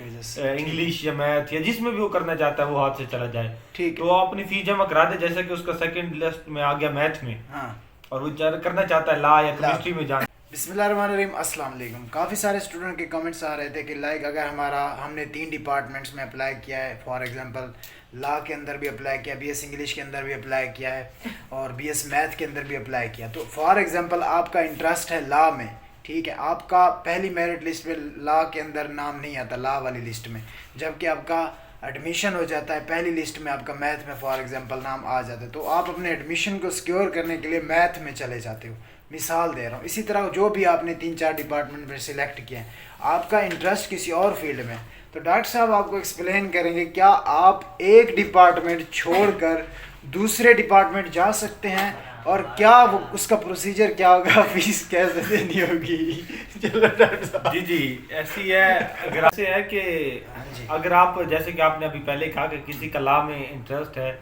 की वजह से इंग्लिश या मैथ या जिसमें भी वो करना चाहता है वो हाथ से चला जाए। ठीक तो है। वो अपनी फीस जमा करा दे, जैसे कि उसका सेकंड लिस्ट में आ गया मैथ में, हाँ और वो करना चाहता है ला या ला केमिस्ट्री में जाना। बिस्मिल्लाहिर्रहमानिर्रहीम, अस्सलाम वालेकुम। काफ़ी सारे स्टूडेंट के कमेंट्स आ रहे थे कि लाइक अगर हमने 3 डिपार्टमेंट्स में अप्लाई किया है, फॉर एग्जांपल लॉ के अंदर भी अप्लाई किया, बीएस इंग्लिश के अंदर भी अप्लाई किया है और बीएस मैथ के अंदर भी अप्लाई किया, तो फॉर एग्जांपल आपका इंटरेस्ट है लॉ में, ठीक है, आपका पहली मेरिट लिस्ट में लॉ के अंदर नाम नहीं आता, लॉ वाली लिस्ट में, जबकि आपका एडमिशन हो जाता है पहली लिस्ट में, आपका मैथ में फॉर एग्जांपल नाम आ जाता है, तो आप अपने एडमिशन को सिक्योर करने के लिए मैथ में चले जाते हो। मिसाल दे रहा हूँ, इसी तरह जो भी आपने 3-4 डिपार्टमेंट में सिलेक्ट किए हैं, आपका इंटरेस्ट किसी और फील्ड में, तो डॉक्टर साहब आपको एक्सप्लेन करेंगे क्या आप एक डिपार्टमेंट छोड़कर दूसरे डिपार्टमेंट जा सकते हैं और क्या वो उसका प्रोसीजर क्या होगा, फीस कैसे देनी होगी। चलो डॉक्टर साहब। जी जी, ऐसी है। अगर ऐसे है कि अगर आप, जैसे कि आपने अभी पहले कहा कि किसी का लॉ में इंटरेस्ट है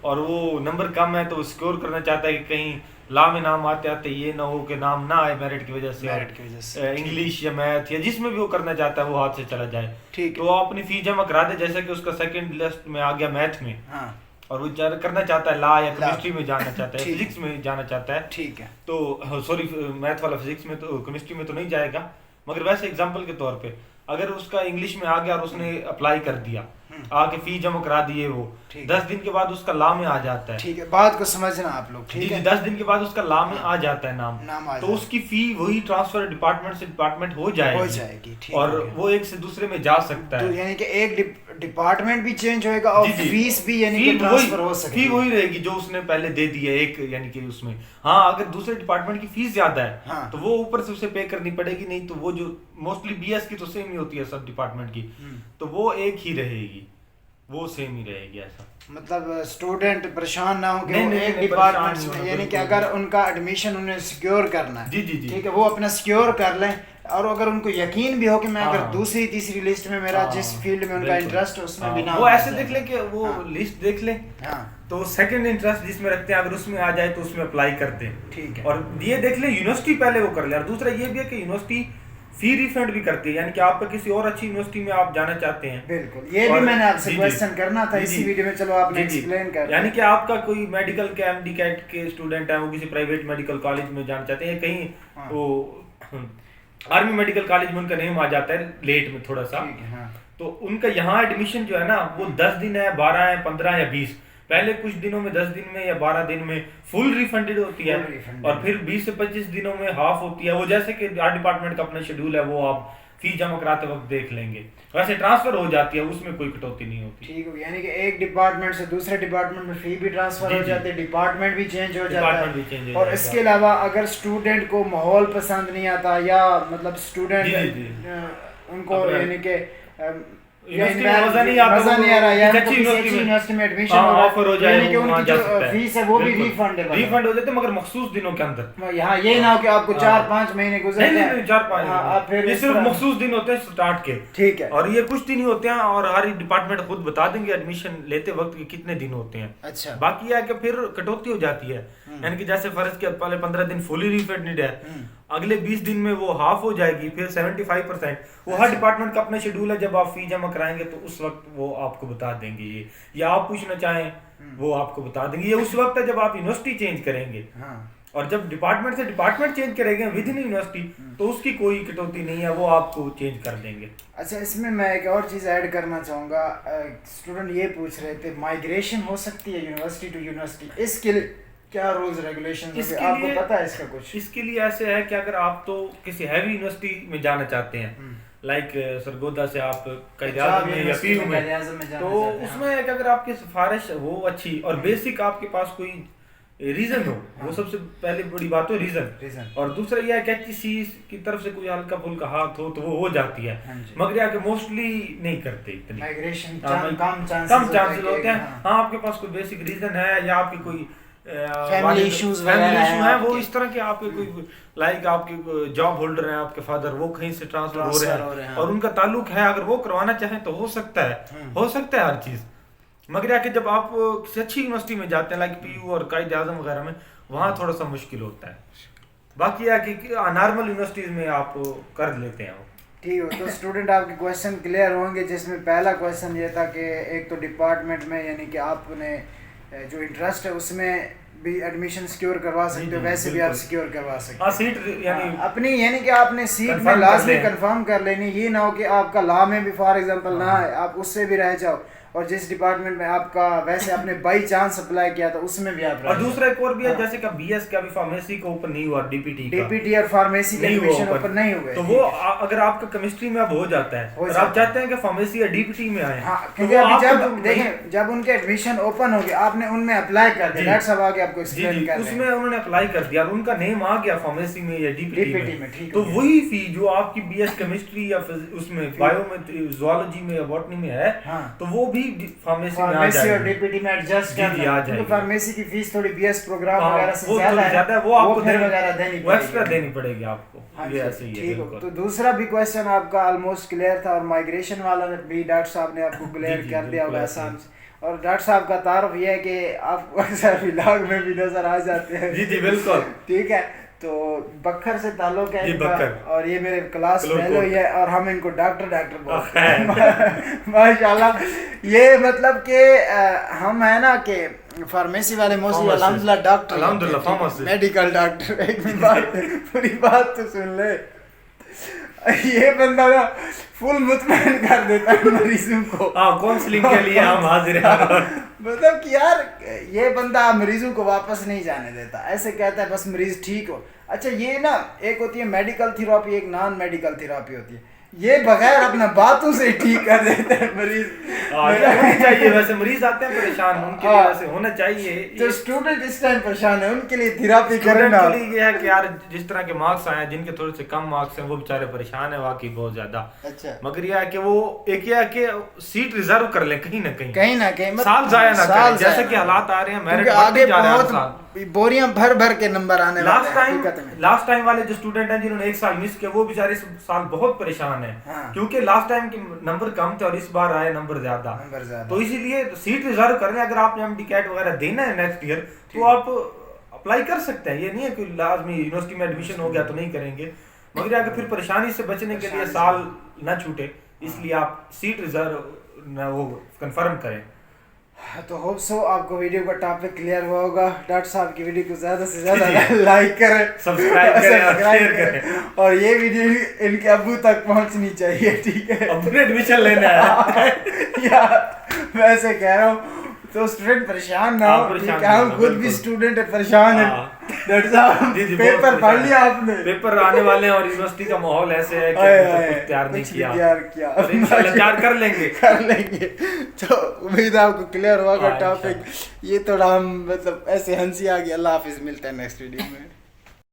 और वो नंबर कम है, तो वो सिक्योर करना चाहता है कि कहीं लॉ में नाम आते आते ये ना हो कि नाम ना आए मेरिट की वजह से, इंग्लिश या मैथ या जिसमें भी वो करना चाहता है वो हाथ से चला जाए। ठीक तो वो अपनी फीस जमा करा दे, जैसे कि उसका सेकंड लिस्ट में आ गया मैथ में, हाँ और वो करना चाहता है लॉ या केमिस्ट्री में जाना चाहता है, ठीक। फिजिक्स में जाना चाहता है, ठीक है। तो सॉरी मैथ वाला फिजिक्स में, तो केमिस्ट्री में तो नहीं जाएगा, मगर वैसे एग्जांपल के तौर पे अगर उसका इंग्लिश में आ गया और उसने अप्लाई कर दिया, आके फीस जमा करा दिए, वो 10 दिन के बाद उसका लॉ में आ जाता है। ठीक है, बात को समझना आप लोग, ठीक है। 10 दिन के बाद उसका लॉ में आ जाता है नाम आ तो जाए। उसकी फी वही ट्रांसफर डिपार्टमेंट से डिपार्टमेंट हो जाएगी, ठीक और हो गया। वो एक से दूसरे में जा सकता तो है। यानी कि एक डिपार्टमेंट भी चेंज होएगा और फीस भी यानी कि ट्रांसफर हो सकती है। फी वही रहेगी जो उसने पहले दे दी है एक, यानी कि उसमें, हाँ अगर दूसरे डिपार्टमेंट की फीस ज्यादा है हाँ। तो वो ऊपर से उसे पे करनी पड़ेगी, नहीं तो वो जो मोस्टली बीएस की तो सेम ही होती है सब डिपार्टमेंट की, तो वो एक ही रहेगी, वो सेम ही रहेगी। ऐसा मतलब स्टूडेंट परेशान ना हो कि नहीं, वो नहीं, एक नहीं, डिपार्टमेंट परेशान नहीं में, होना, यानी कि बिल्कुल अगर उनका एडमिशन उन्हें सिक्योर करना है, जी जी जी, ठीक है, वो अपना सिक्योर कर लें, और अगर उनको यकीन भी हो कि मैं अगर दूसरी तीसरी लिस्ट में मेरा जिस फील्ड में उनका इंटरेस्ट है उसमें भी ना, वो ऐसे देख ले कि वो लिस्ट देख ले, हाँ तो सेकंड इंटरेस्ट जिसमें रखते हैं अगर उसमें आ जाए तो उसमें अप्लाई करते हैं, ठीक है। और ये देख ले यूनिवर्सिटी पहले वो कर ले, और दूसरा ये भी है कि यूनिवर्सिटी फी रिफंड भी करती है, यानी कि आपका किसी और अच्छी यूनिवर्सिटी में आप जाना चाहते हैं, बिल्कुल, ये भी मैंने आपसे क्वेश्चन करना था इसी वीडियो में, चलो आपने एक्सप्लेन कर, यानी कि आपका कोई मेडिकल के एमडी कैट के स्टूडेंट है, वो किसी प्राइवेट मेडिकल कॉलेज में जाना चाहते हैं, कहीं वो आर्मी मेडिकल कॉलेज में उनका नेम आ जाता है लेट में थोड़ा सा, तो उनका यहाँ एडमिशन जो है ना वो 10 दिन है, 12 है, 15 या 20, पहले कुछ दिनों में 10 दिन में या 12 दिन में फुल रिफंडेड होती है, और फिर 20 से 25 दिनों में हाफ होती है। वो जैसे कि हर डिपार्टमेंट का अपना शेड्यूल है, वो आप फी जमा कराते वक्त देख लेंगे, वैसे ट्रांसफर हो जाती है, उसमें कोई कटौती नहीं होती। ठीक है, यानी कि एक डिपार्टमेंट से दूसरे डिपार्टमेंट में फी भी ट्रांसफर हो जाती है, डिपार्टमेंट भी चेंज हो जाता है, और इसके अलावा अगर स्टूडेंट को माहौल पसंद नहीं आता, या मतलब स्टूडेंट उनको यानी कि मजा नहीं आ रहा है, अच्छी यूनिवर्सिटी में एडमिशन ऑफर हो जाए, यानी कि उनकी जो फीस है वो भी रिफंड हो जाते, मगर मखसूस दिनों के अंदर। यहाँ ये ना हो कि आपको 4-5 महीने गुजर नहीं, 4-5 फिर ये सिर्फ मखसूस दिन होते हैं स्टार्ट के, ठीक है, और ये कुछ दिन ही होते हैं, और हर डिपार्टमेंट खुद बता देंगे एडमिशन लेते वक्त के कितने दिन होते हैं। अच्छा, बाकी है कि फिर कटौती हो जाती है, यानी कि जैसे फर्ज के पहले 15 दिन फुली रिफंडेड है, अगले 20 दिन में वो हाफ हो जाएगी, फिर 75%। वो हर डिपार्टमेंट का अपना शेड्यूल है, जब आप फी जमा कराएंगे तो उस वक्त वो आपको बता देंगे ये, या आप पूछना चाहें वो आपको बता देंगे, ये उस वक्त है जब आप यूनिवर्सिटी चेंज करेंगे, और जब डिपार्टमेंट से डिपार्टमेंट चेंज करेंगे विद इन यूनिवर्सिटी तो उसकी कोई कटौती नहीं है, वो आपको चेंज कर देंगे। अच्छा, इसमें मैं एक और चीज़ ऐड करना चाहूँगा, स्टूडेंट ये पूछ रहे थे माइग्रेशन हो सकती है यूनिवर्सिटी टू यूनिवर्सिटी, इसके लिए क्या रूल्स रेगुलेशन आपको पता है इसका कुछ? इसके लिए ऐसे है कि अगर आप तो किसी हैवी यूनिवर्सिटी में जाना चाहते हैं, लाइक सरगोदा से आप कायद-ए-आज़म में या पीयू में, तो उसमें एक अगर आपकी सिफारिश हो अच्छी और बेसिक आपके पास कोई रीजन हो, वो सबसे पहले बड़ी बात हो रीजन, और दूसरा यह है कि एचईसी की तरफ से कोई हल्का फुल्का हाथ हो तो वो हो जाती है, मगर यहाँ के मोस्टली नहीं करते इतनी माइग्रेशन, कम चांसेस होते हैं। हाँ, आपके पास कोई बेसिक रीजन है या आपकी कोई फैमिली इश्यूज है, वो इस तरह के आपके कोई लाइक आपके जॉब होल्डर हैं, आपके फादर, वो कहीं से ट्रांसफर हो रहे हैं और उनका ताल्लुक है, अगर वो करवाना चाहें तो हो सकता है हर चीज, मगर आके जब आप किसी अच्छी यूनिवर्सिटी में जाते हैं लाइक पीयू और कायद-ए-आज़म वगैरह में, वहाँ थोड़ा सा मुश्किल होता है। बाकी है कि नॉर्मल यूनिवर्सिटीज में आप कर लेते हैं। ठीक है, तो स्टूडेंट आपके क्वेश्चन क्लियर होंगे, जिसमें पहला क्वेश्चन ये था कि एक तो डिपार्टमेंट में यानी कि आपने जो इंटरेस्ट है उसमें भी एडमिशन सिक्योर करवा सकते हो, वैसे भी आप सिक्योर करवा सकते हो। सीट यानी अपनी यानी कि आपने सीट में लाजमी कंफर्म कर लेनी, ये ना हो कि आपका लॉ में भी फॉर एग्जांपल ना है, आप उससे भी रह जाओ, और जिस डिपार्टमेंट में आपका वैसे आपने बाई चांस अप्लाई किया था उसमें भी आप, और दूसरा एक और भी है जैसे कि बीएस का भी फार्मेसी को ओपन नहीं हुआ, डीपीटी और फार्मेसी के एडमिशन ओपन नहीं हुए, तो वो अगर आपका केमिस्ट्री में अब हो जाता है और आप चाहते हैं कि फार्मेसी या डीपीटी में आए, क्योंकि अभी जब देखें जब उनके एडमिशन ओपन हो गया आपने उनमें अप्लाई कर दिया, डॉक्टर साहब आगे आपको एक्सप्लेन कर उसमें उन्होंने अप्लाई कर दिया और उनका नेम आ गया फार्मेसी में या डीपीटी में, ठीक तो वही फी जो आपकी बीएस केमिस्ट्री या उसमें बायो में, जूलॉजी में या बॉटनी में है, तो वो भी फार्मेसी फार्मेसी और डीपीटी में एडजस्ट करना है, क्योंकि फार्मेसी की फीस थोड़ी बीएस प्रोग्राम वगैरह से ज्यादा है, वो आपको एक्स्ट्रा देनी पड़ेगी आपको। ये ऐसे ही है। ठीक है, तो दूसरा भी क्वेश्चन आपका ऑलमोस्ट क्लियर था, और माइग्रेशन वाला भी डॉक्टर साहब ने आपको क्लियर कर दिया होगा आसान से। और डॉक्टर साहब का तारुफ ये है कि आप अक्सर व्लॉग में भी नजर आ जाते हैं। जी बिल्कुल, ठीक है, तो बखर से ताल्लुक है इनका, और ये मेरे क्लास फेलो ही है, और हम इनको डॉक्टर बोलते हैं। माशाल्लाह, ये मतलब कि हम है ना कि फार्मेसी वाले मोस्टली अल्हम्दुलिल्लाह डॉक्टर, मेडिकल डॉक्टर। एक बात पूरी बात तो सुन ले, ये बंदा ना फुल मुतमईन कर देता है मरीजों को, काउंसलिंग के लिए हम हाजिर हैं। मतलब कि यार ये बंदा मरीजों को वापस नहीं जाने देता, ऐसे कहता है बस मरीज ठीक हो। अच्छा, ये ना एक होती है मेडिकल थेरेपी, एक नॉन मेडिकल थेरेपी होती है, ये बगैर अपना बातों से ठीक कर देते हैं मरीज। होनी चाहिए, वैसे मरीज आते हैं परेशान, उनके लिए वैसे होना चाहिए। जो स्टूडेंट इस टाइम परेशान है उनके लिए थेरेपी करना, के लिए ये है कि यार जिस तरह के मार्क्स आए हैं, जिनके थोड़े से कम मार्क्स हैं, वो बेचारे परेशान है वाकई बहुत ज्यादा। अच्छा, मगर यह है कि वो एक यह है कि सीट रिजर्व कर लें कहीं ना कहीं, साल जाया ना करें, जैसे कि हालात आ रहे हैं, मेरिट बढ़ते जा रहे हैं, बोरियां भर के नंबर आने लास्ट टाइम वाले जो स्टूडेंट हैं जिन्होंने एक साल मिस किया, वो बेचारे इस साल बहुत परेशान है, क्योंकि लास्ट टाइम के नंबर कम थे और इस बार आए नंबर ज्यादा। तो इसीलिए सीट रिजर्व कर लें। अगर आपने एमडीकैट वगैरह देना है नेक्स्ट ईयर, तो आप अप्लाई कर सकते हैं, ये नहीं है कि लाजमी यूनिवर्सिटी में एडमिशन हो गया तो नहीं करेंगे। मगर अगर फिर परेशानी से बचने के लिए साल ना छूटे, इसलिए आप सीट रिजर्व वो कंफर्म करें। तो होप सो आपको वीडियो का टॉपिक क्लियर हुआ होगा। डॉक्टर साहब की वीडियो को ज़्यादा से ज़्यादा लाइक करें, सब्सक्राइब करें और शेयर करें, और ये वीडियो इनके अब्बू तक पहुंचनी चाहिए। ठीक है, अपने एडमिशन लेना है यार वैसे कह रहा हूँ, तो स्टूडेंट परेशान ना हो, ठीक है, हम खुद भी स्टूडेंट है, परेशान है। डॉक्टर साहब पेपर पढ़ लिया आपने? पेपर आने वाले हैं और यूनिवर्सिटी का माहौल ऐसे है कि कुछ तैयार नहीं किया, और इंशाल्लाह तैयार कर लेंगे। तो उम्मीद है आपको क्लियर होगा टॉपिक। ये थोड़ा हम मतलब ऐसे हंसी आ गई। अल्लाह हाफिज, मिलते हैं नेक्स्ट वीडियो में।